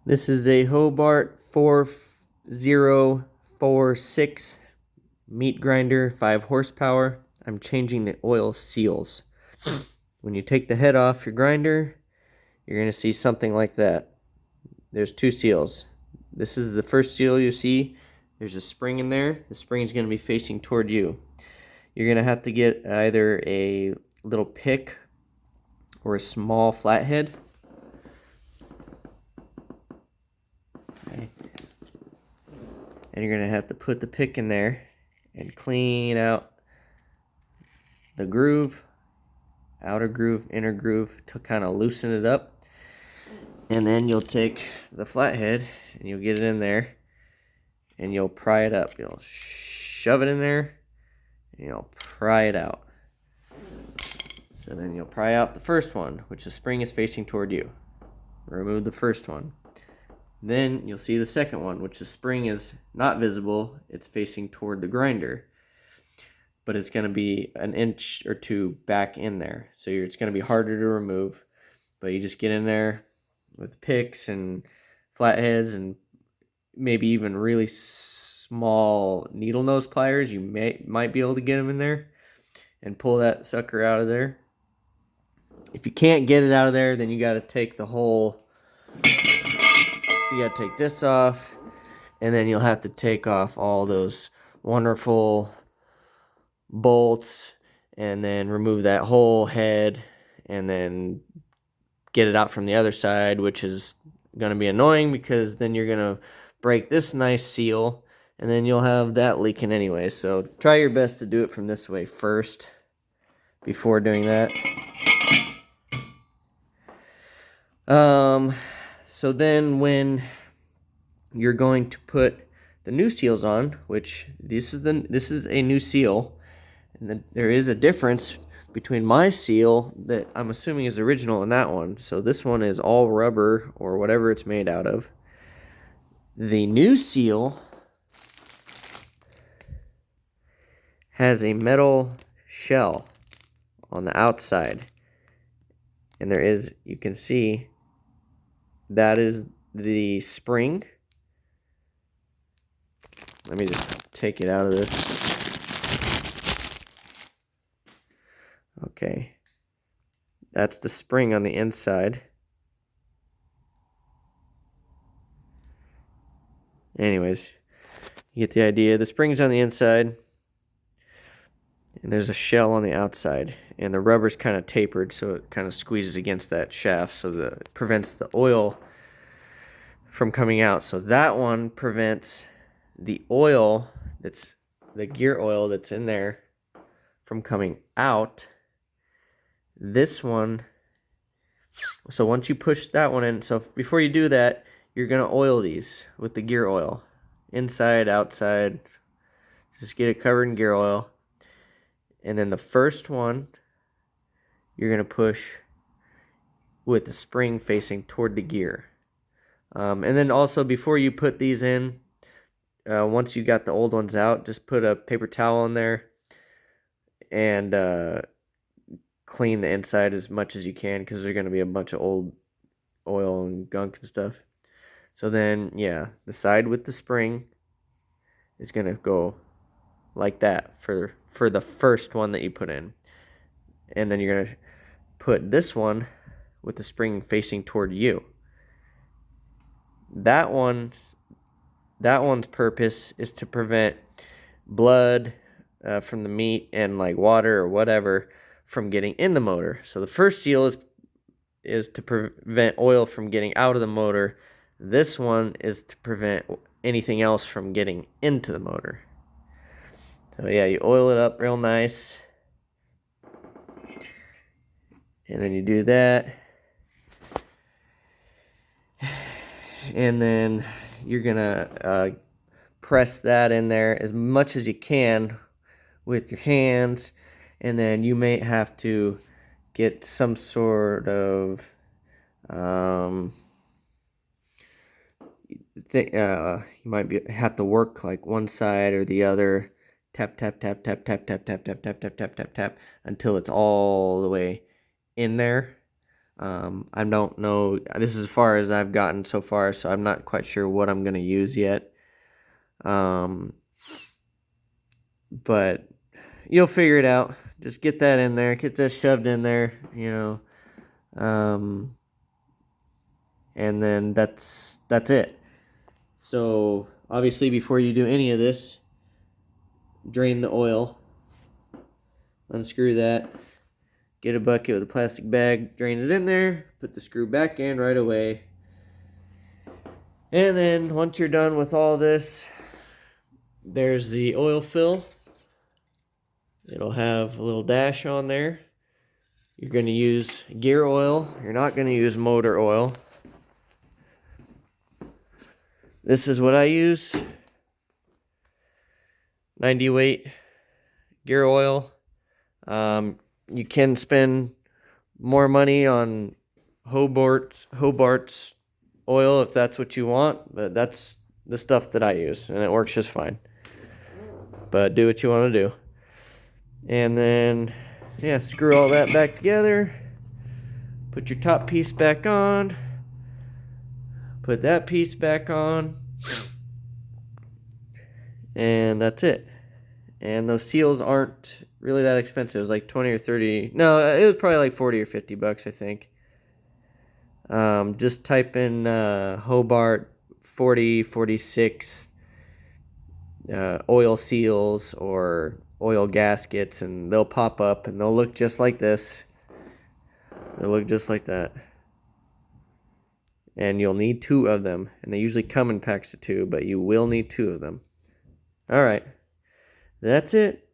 This is a Hobart 4046 meat grinder, 5 horsepower. I'm changing the oil seals. When you take the head off your grinder, you're going to see something like that. There's 2 seals. This is the first seal you see. There's a spring in there. The spring is going to be facing toward you. You're going to have to get either a little pick or a small flathead. Okay. And you're going to have to put the pick in there and clean out the groove, outer groove, inner groove, to kind of loosen it up. And then you'll take the flathead and you'll get it in there and you'll pry it up. You'll shove it in there and you'll pry it out. So then you'll pry out the first one, which the spring is facing toward you. Remove the first one. Then you'll see the second one, which the spring is not visible. It's facing toward the grinder, but it's going to be an inch or 2 back in there. So it's going to be harder to remove, but you just get in there with picks and flatheads and maybe even really small needle nose pliers. You might be able to get them in there and pull that sucker out of there. If you can't get it out of there, then you got to take the whole, you got to take this off, and then you'll have to take off all those wonderful bolts and then remove that whole head and then get it out from the other side, which is going to be annoying because then you're going to break this nice seal and then you'll have that leaking anyway. So try your best to do it from this way first before doing that. So then when you're going to put the new seals on, which this is a new seal, and there is a difference between my seal that I'm assuming is original and that one. So this one is all rubber or whatever it's made out of. The new seal has a metal shell on the outside. And there is, you can see, that is the spring. Let me just take it out of this. Okay. That's the spring on the inside. Anyways, you get the idea. The spring's on the inside, and there's a shell on the outside, and the rubber's kind of tapered, so it kind of squeezes against that shaft, so that it prevents the oil from coming out. So that one prevents the oil, that's the gear oil that's in there, from coming out. This one, so once you push that one in, so before you do that, you're going to oil these with the gear oil. Inside, outside, just get it covered in gear oil. And then the first one, you're going to push with the spring facing toward the gear. And then also before you put these in, once you got the old ones out, just put a paper towel in there and clean the inside as much as you can, because there's going to be a bunch of old oil and gunk and stuff. So then, yeah, the side with the spring is going to go like that for the first one that you put in. And then you're going to put this one with the spring facing toward you. That one's purpose is to prevent blood from the meat and like water or whatever from getting in the motor. So the first seal is to prevent oil from getting out of the motor. This one is to prevent anything else from getting into the motor. So yeah, you oil it up real nice. And then you do that. And then you're going to press that in there as much as you can with your hands. And then you may have to get some sort of you might have to work like one side or the other. Tap, tap, tap, tap, tap, tap, tap, tap, tap, tap, tap, tap, tap, until it's all the way in there. I don't know. This is as far as I've gotten so far, so I'm not quite sure what I'm going to use yet. But you'll figure it out. Just get that in there. Get that shoved in there, and then that's it. So obviously before you do any of this, drain the oil. Unscrew that. Get a bucket with a plastic bag, drain it in there, put the screw back in right away. And then once you're done with all this, there's the oil fill. It'll have a little dash on there. You're going to use gear oil. You're not going to use motor oil. This is what I use. 90 weight gear oil. You can spend more money on Hobart's oil if that's what you want, but that's the stuff that I use, and it works just fine. But do what you want to do. And then, yeah, screw all that back together. Put your top piece back on. Put that piece back on. And that's it. And those seals aren't really that expensive. It was like 20 or 30. No, it was probably like 40 or 50 bucks, I think. Just type in Hobart 46 oil seals or oil gaskets, and they'll pop up and they'll look just like this. They'll look just like that. And you'll need 2 of them. And they usually come in packs of 2, but you will need 2 of them. Alright. That's it.